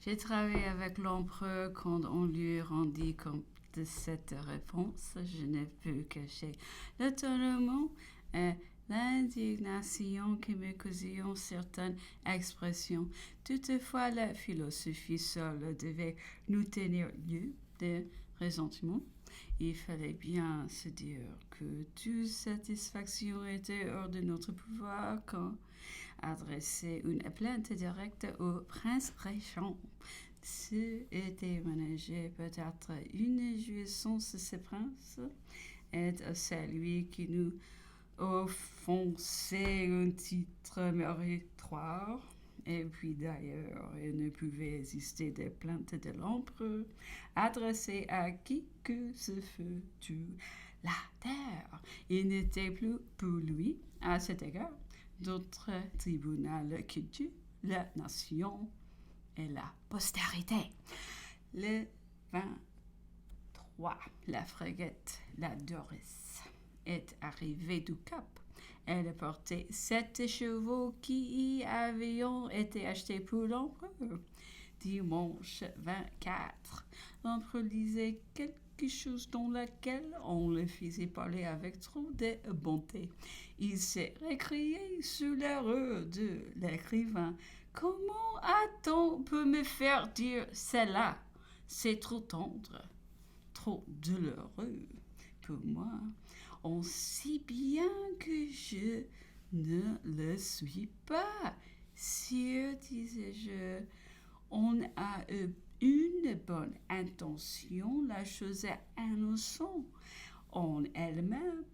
J'ai travaillé avec l'empereur quand on lui rendit compte de cette réponse. Je n'ai pu cacher l'étonnement et l'indignation qui me causaient certaines expressions. Toutefois, la philosophie seule devait nous tenir lieu de ressentiment. Il fallait bien se dire que toute satisfaction était hors de notre pouvoir quand adresser une plainte directe au prince régent. Ce était ménager peut-être une jouissance ce prince et celui qui nous offensait un titre méritoire. Et puis d'ailleurs, il ne pouvait exister des plaintes de l'empereur adressées à qui que ce fût la terre. Il n'était plus pour lui, à cet égard, d'autre tribunal que Dieu, la nation et la postérité. Le 23, la frégate, la Doris, est arrivée du Cap. Elle portait 7 chevaux qui y avaient été achetés pour l'empereur. Dimanche 24, l'empereur lisait quelque chose dans laquelle on le faisait parler avec trop de bonté. Il s'est récrié sur l'erreur de l'écrivain. Comment a-t-on pu me faire dire cela? C'est trop tendre, trop douloureux pour moi. On sait bien que je ne le suis pas. Sire, disais-je, on a eu une bonne intention, la chose est innocente en elle-même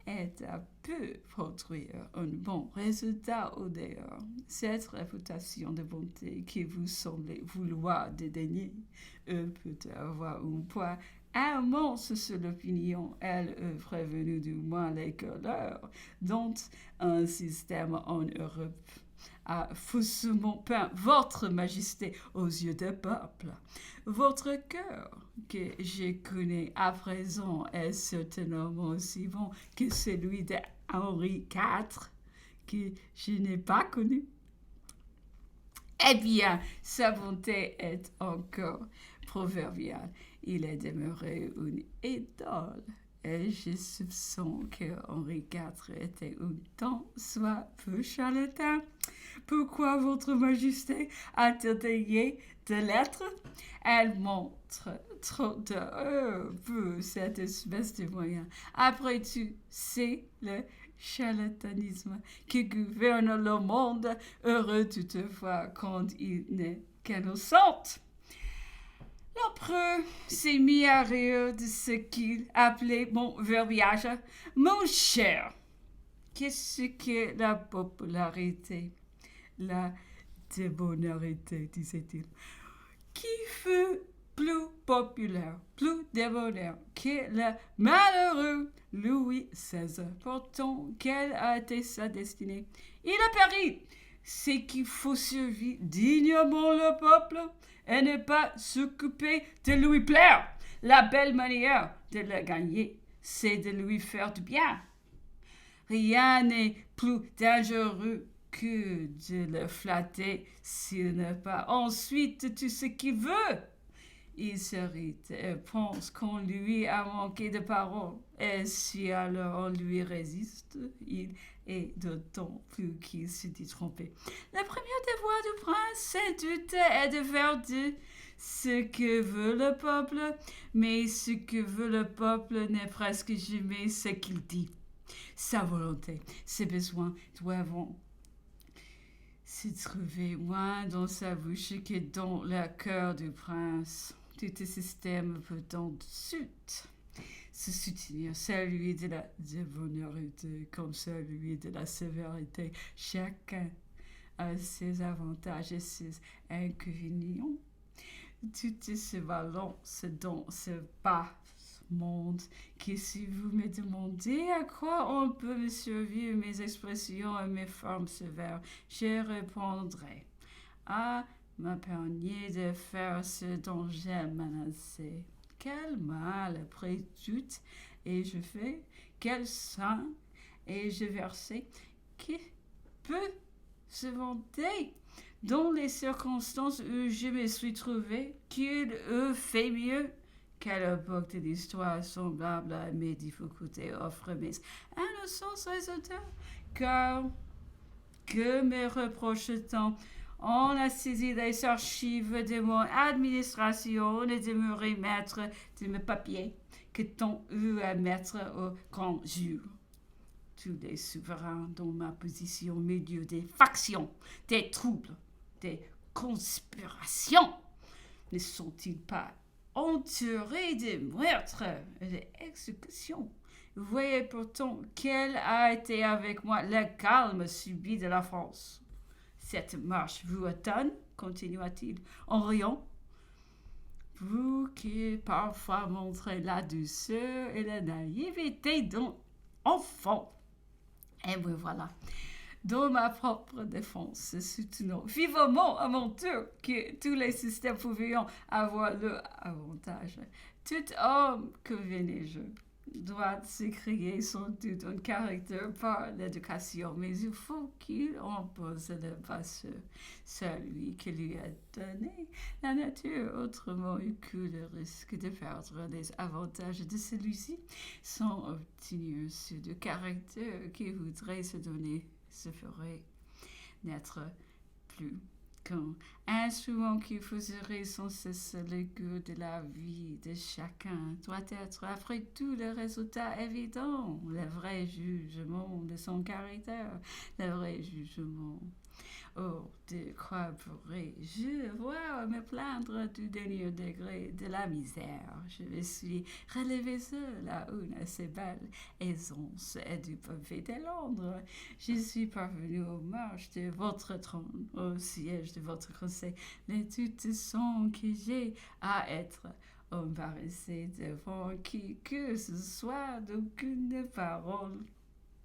est à peu produire un bon résultat au dehors. Cette réputation de bonté que vous semblez vouloir dédaigner peut avoir un poids immense sur l'opinion. Elle est prévenue du moins les couleurs dont un système en Europe a faussement peint votre majesté aux yeux des peuples. Votre cœur, que je connais à présent, est certainement aussi bon que celui de Henri IV, que je n'ai pas connu. Eh bien, sa bonté est encore proverbiale. Il est demeuré une idole. Et je soupçonne que Henri IV était un temps soit peu charlatan. Pourquoi votre majesté a-t-elle taillé de lettres? Elle montre trop de pour cette espèce de moyen. Après tout, c'est le charlatanisme qui gouverne le monde, heureux toutefois quand il n'est qu'innocent. L'empereur s'est mis à rire de ce qu'il appelait mon verbiage. Mon cher, qu'est-ce que la popularité? La débonnairité, disait-il, qui fut plus populaire, plus débonnaire que le malheureux Louis XVI. Pourtant, quelle a été sa destinée? Il a péri. C'est qu'il faut servir dignement le peuple et ne pas s'occuper de lui plaire. La belle manière de le gagner, c'est de lui faire du bien. Rien n'est plus dangereux que de le flatter s'il n'a pas ensuite tout ce qu'il veut. Il s'irrite et pense qu'on lui a manqué de parole. Et si alors on lui résiste, il est d'autant plus qu'il se dit trompé. Le premier devoir du prince, c'est doute et de faire ce que veut le peuple, mais ce que veut le peuple n'est presque jamais ce qu'il dit. Sa volonté, ses besoins doivent se trouver moins dans sa bouche que dans le cœur du prince. Tout ce système peut ensuite se soutenir, celui de la débonnairité comme celui de la sévérité. Chacun a ses avantages et ses inconvénients. Tout se balance dans ce bas monde que si vous me demandez à quoi on peut me servir mes expressions et mes formes sévères, je répondrai à m'épargner de faire ce dont j'ai menacé. Quel mal après tout ai-je fait? Quel sang ai-je versé? Qui peut se vanter dans les circonstances où je me suis trouvé, qu'il eût fait mieux. Quelle époque de l'histoire semblable à mes difficultés offre mes innocents résultats? Car que me reproche-t-on? On a saisi les archives de mon administration et de me remettre de mes papiers que t'ont eu à mettre au grand jour. Tous les souverains dans ma position au milieu des factions, des troubles, des conspirations, ne sont-ils pas entourés de meurtres et d'exécutions? Vous voyez pourtant quel a été avec moi le calme subi de la France. Cette marche vous étonne, continua-t-il en riant. Vous qui parfois montrez la douceur et la naïveté d'un enfant. Et me voilà, dans ma propre défense, soutenant vivement à mon tour que tous les systèmes pouvaient avoir leur avantage. Tout homme, que venais-je, doit s'écrier sans doute un caractère par l'éducation, mais il faut qu'il impose le passeur, celui qui lui a donné la nature. Autrement, il court le risque de perdre les avantages de celui-ci sans obtenir ceux de caractère qui voudrait se donner, se ferait n'être plus qu'un instrument qui faiserait sans cesse le goût de la vie de chacun doit être après tout le résultat évident, le vrai jugement de son caractère, le vrai jugement. Oh, de quoi pourrais-je voir me plaindre du dernier degré de la misère? Je me suis relevé seul à une assez belle aisance et du pavé de Londres. Je suis parvenu aux marches de votre trône, au siège de votre conseil. Les toutes sont que j'ai à être embarrassé devant qui que ce soit d'aucune parole,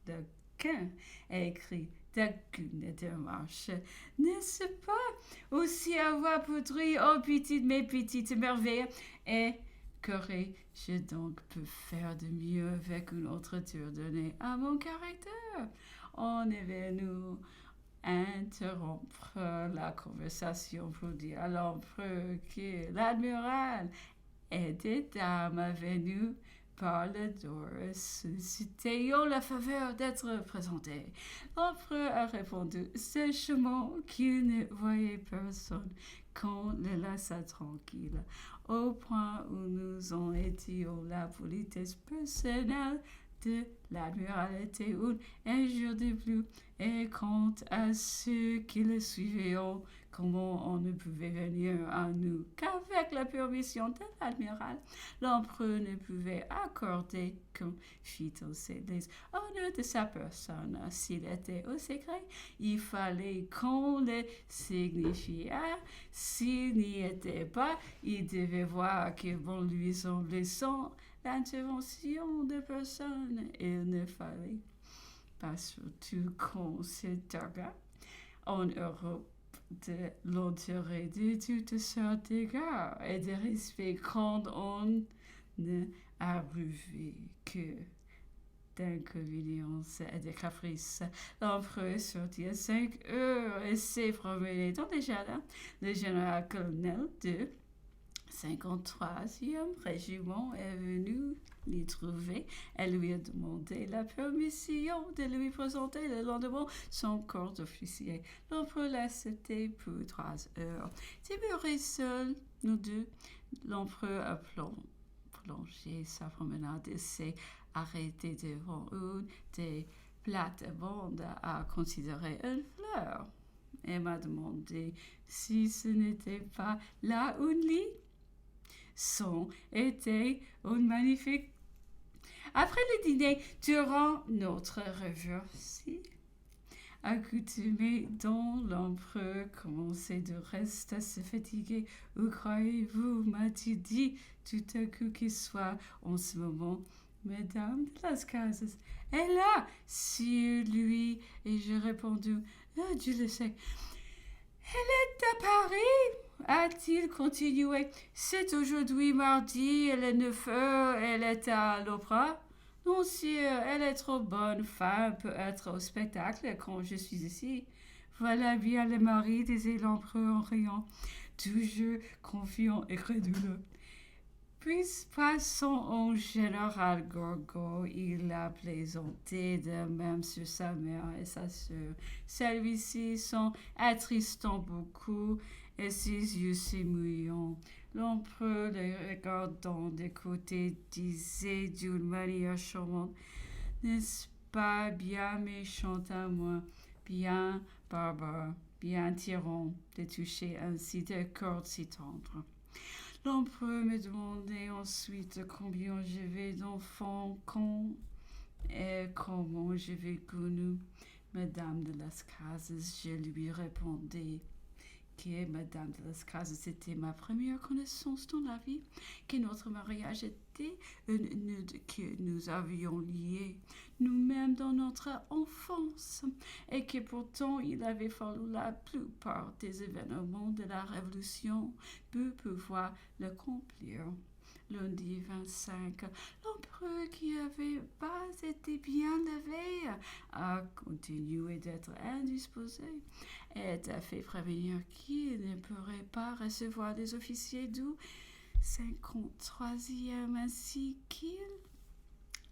d'aucun écrit, d'aucune démarche. N'est-ce pas aussi avoir poudré aux petites mes petites merveilles? Et qu'aurais-je donc pu faire de mieux avec une autre tour donnée à mon caractère? On est venu interrompre la conversation pour dire à l'empereur que l'admiral était dame venue par le Doris sollicitant la faveur d'être présenté. L'empereur a répondu sèchement qu'il ne voyait personne qu'on le laissa tranquille, au point où nous en étions la politesse personnelle de l'admiralité un jour de plus, et quant à ceux qui le suivaient, comment on ne pouvait venir à nous qu'avec la permission de l'admiral. L'empereur ne pouvait accorder qu'on fît aussi les honneurs de sa personne. S'il était au secret, il fallait qu'on le signifiât. S'il n'y était pas, il devait voir que bon lui semblait sans l'intervention de personne. Il ne fallait pas surtout qu'on s'égarât en Europe de l'intérêt de toutes sortes d'égards et de respect quand on ne arrivait que d'inconvéniences et de caprices. L'empereur sortit à 5 heures et s'est promené dans les jardins. Le général-colonel de 53e régiment est venu l'y trouver. Elle lui a demandé la permission de lui présenter le lendemain son corps d'officier. L'empereur l'a accepté pour 3 heures. Demeurés seuls, nous deux, l'empereur a prolongé sa promenade et s'est arrêté devant une des plates-bandes à considérer une fleur. Elle m'a demandé si ce n'était pas là un lit. Son était un magnifique. Après le dîner, durant notre reversi, accoutumé dont l'empereur commençait de reste à se fatiguer. Où croyez-vous, m'a-t-il dit tout à coup qu'il soit en ce moment? Madame de Las Casas est là, si lui, et j'ai répondu, ah, Dieu le sait. Elle est à Paris, a-t-il continué. C'est aujourd'hui mardi, elle est 9 heures, elle est à l'opéra. Non, sire, elle est trop bonne femme pour être au spectacle quand je suis ici. Voilà bien le mari, disait l'empereur en riant, toujours confiant et crédule. Puis passant au général Gorgo, il a plaisanté de même sur sa mère et sa sœur. Celui-ci s'en attristant beaucoup et ses yeux s'émouillant. L'empereur, les regardant des côtés, disait d'une manière charmante, n'est-ce pas bien méchant à moi, bien barbare, bien tyran de toucher ainsi des cordes si tendres. L'empereur me demandait ensuite combien j'avais d'enfants, quand et comment j'avais connu Madame de las Casas. Je lui répondais que Madame de las Casas était ma première connaissance dans la vie, que notre mariage était une nœud que nous avions lié nous-mêmes dans notre enfance, et que pourtant il avait fallu la plupart des événements de la Révolution pour pouvoir l'accomplir. Lundi 25, l'empereur qui avait pas été bien levé a continué d'être indisposé et a fait prévenir qu'il ne pourrait pas recevoir des officiers du 53e ainsi qu'il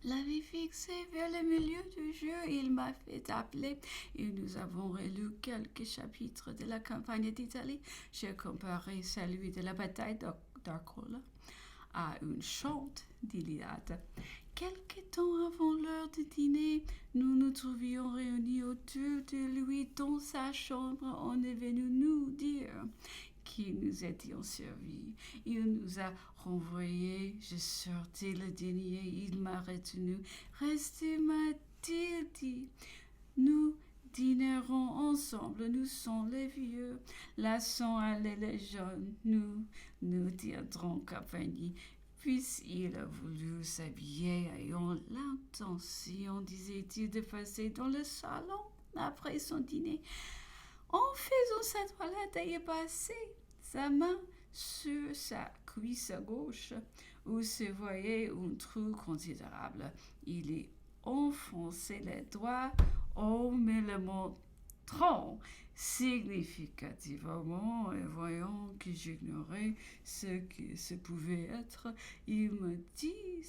l'avait fixé vers le milieu du jeu. Il m'a fait appeler et nous avons relu quelques chapitres de la campagne d'Italie. J'ai comparé celui de la bataille d'Arcola à une chante d'Iliade. Quelque temps avant l'heure de dîner, nous nous trouvions réunis autour de lui dans sa chambre. On est venu nous dire qui nous étions servis. Il nous a renvoyés. Je sortis le dîner. Il m'a retenu. Restez, m'a-t-il dit. Nous dînerons ensemble. Nous sommes les vieux. Laissons aller les jeunes. Nous tiendrons compagnie. Puis il a voulu s'habiller, ayant l'intention, disait-il, de passer dans le salon après son dîner. En faisant sa toilette, il a passé sa main sur sa cuisse gauche, où se voyait un trou considérable. Il y enfonçait les doigts en me le montrant significativement, et voyant que j'ignorais ce que ce pouvait être, il me dit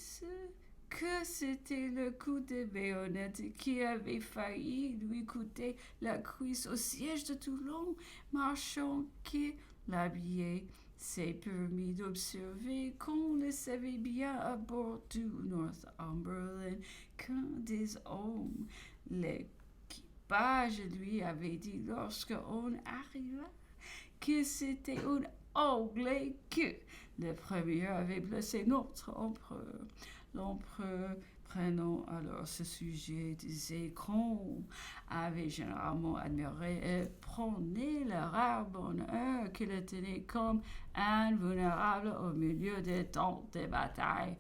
que c'était le coup de baïonnette qui avait failli lui coûter la cuisse au siège de Toulon. Marchand qui l'habillait s'est permis d'observer qu'on le savait bien à bord du Northumberland qu'un des hommes, l'équipage, lui avait dit lorsqu'on arriva que c'était un Anglais que le premier avait blessé notre empereur. L'empereur, prenant alors ce sujet, disait qu'on avait généralement admiré et prôné le rare bonheur qui le tenait comme invulnérable au milieu des temps de bataille.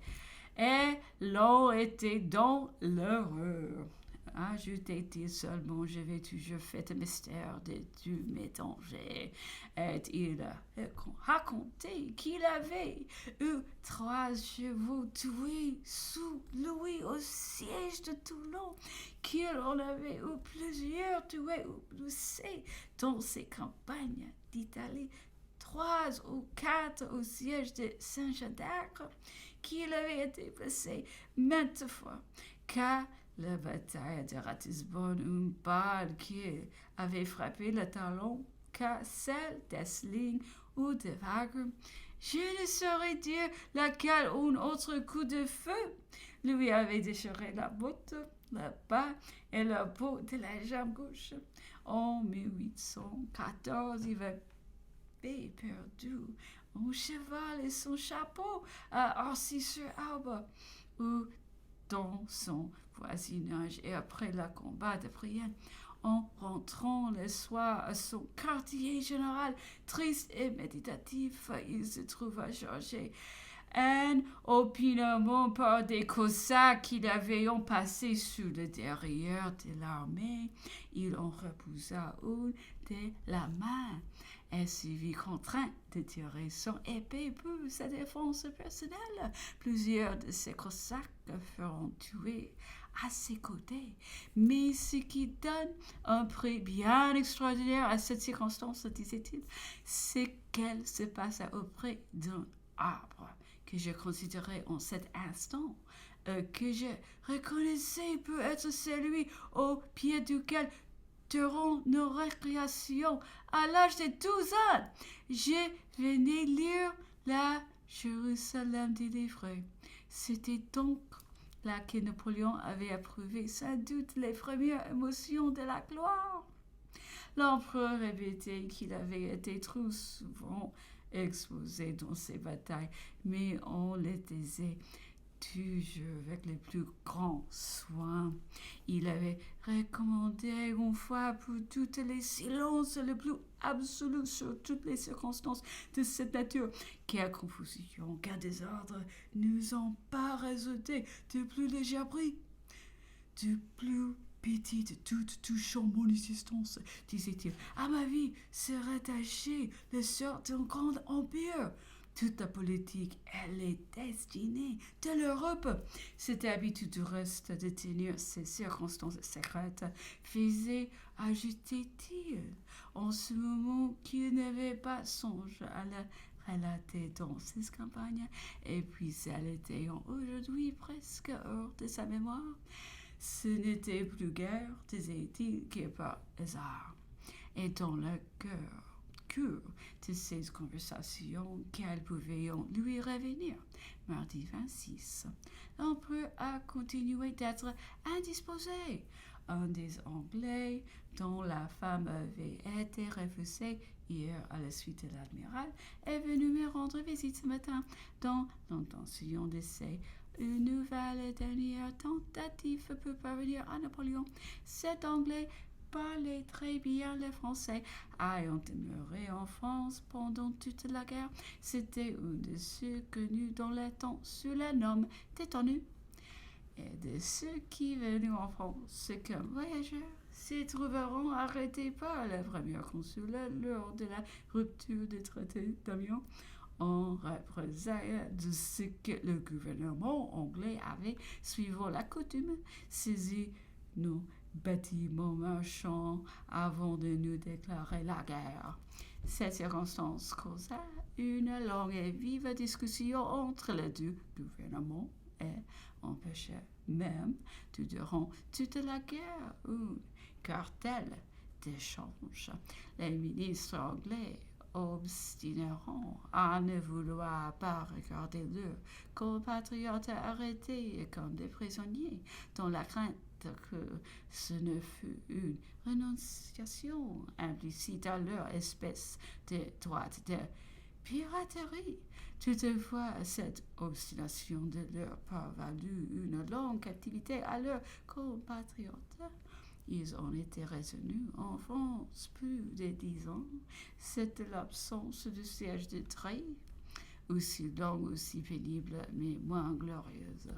Et l'on était dans l'horreur. Ajoutait-il seulement, j'avais toujours fait le mystère de Dieu m'étranger. Et il a raconté qu'il avait eu 3 chevaux tués sous Louis au siège de Toulon, qu'il en avait eu plusieurs tués ou blessés dans ses campagnes d'Italie, 3 ou 4 au siège de Saint-Jean d'Acre, qu'il avait été blessé maintes fois, car la bataille de Ratisbonne, une balle qui avait frappé le talon, car celle d'Essling ou de Wagram, je ne saurais dire laquelle un autre coup de feu lui avait déchiré la botte, le bas et la peau de la jambe gauche. En 1814, il avait perdu un cheval et son chapeau à Orcy-sur-Arbre, où dans son voisinage, et après le combat de Brienne, en rentrant le soir à son quartier général, triste et méditatif, il se trouva chargé inopinément par des Cosaques qui l'avaient passé sous le derrière de l'armée. Il en repoussa une de la main Elle se vit contrainte de tirer son épée pour sa défense personnelle. Plusieurs de ses cosaques feront tuer à ses côtés. Mais ce qui donne un prix bien extraordinaire à cette circonstance, disait-il, c'est qu'elle se passa auprès d'un arbre que je considérais en cet instant, que je reconnaissais pour être celui au pied duquel durant nos récréations, à l'âge de 12 ans, je venais lire la Jérusalem délivrée. C'était donc là que Napoléon avait approuvé sans doute les premières émotions de la gloire. L'empereur répétait qu'il avait été trop souvent exposé dans ces batailles, mais on les taisait toujours avec le plus grand soin. Il avait recommandé une fois pour toutes les silences le plus absolu sur toutes les circonstances de cette nature. Quelle confusion, quel désordre nous ont pas résulté de plus léger bruit, de plus petite, toute touchant mon existence, disait-il. À ma vie serait attachée le sort d'un grand empire. Toute la politique, elle est destinée de l'Europe. Cette habitude du reste de tenir ces circonstances secrètes faisait, ajoutait-il, en ce moment qu'il n'avait pas songé à la relater dans ses campagnes, et puis elle était aujourd'hui presque hors de sa mémoire. Ce n'était plus guère, disait-il, que par hasard. Et dans le cœur de ces conversations qu'elles pouvaient lui revenir. Mardi 26. L'empereur a continué d'être indisposé. Un des Anglais, dont la femme avait été refusée hier à la suite de l'admiral, est venu me rendre visite ce matin dans l'intention d'essayer une nouvelle dernière tentative pour parvenir à Napoléon. Cet Anglais parlait très bien le français, ayant demeuré en France pendant toute la guerre. C'était un de ceux connus dans le temps sous le nom détenu, et de ceux qui venus en France comme voyageurs se trouveront arrêtés par le premier consul lors de la rupture du traité d'Amiens en représailles de ce que le gouvernement anglais avait, suivant la coutume, saisi nos bâtiments marchands avant de nous déclarer la guerre. Cette circonstance causa une longue et vive discussion entre les deux gouvernements et empêcha même, durant toute la guerre, un cartel d'échange. Les ministres anglais obstineront à ne vouloir pas regarder leurs compatriotes arrêtés comme des prisonniers, dans la crainte que ce ne fût une renonciation implicite à leur espèce de droit de piraterie. Toutefois, cette obstination de leur part valut une longue captivité à leurs compatriotes. Ils ont été retenus en France plus de 10 ans. C'était l'absence du siège de Trèves, aussi longue, aussi pénible, mais moins glorieuse.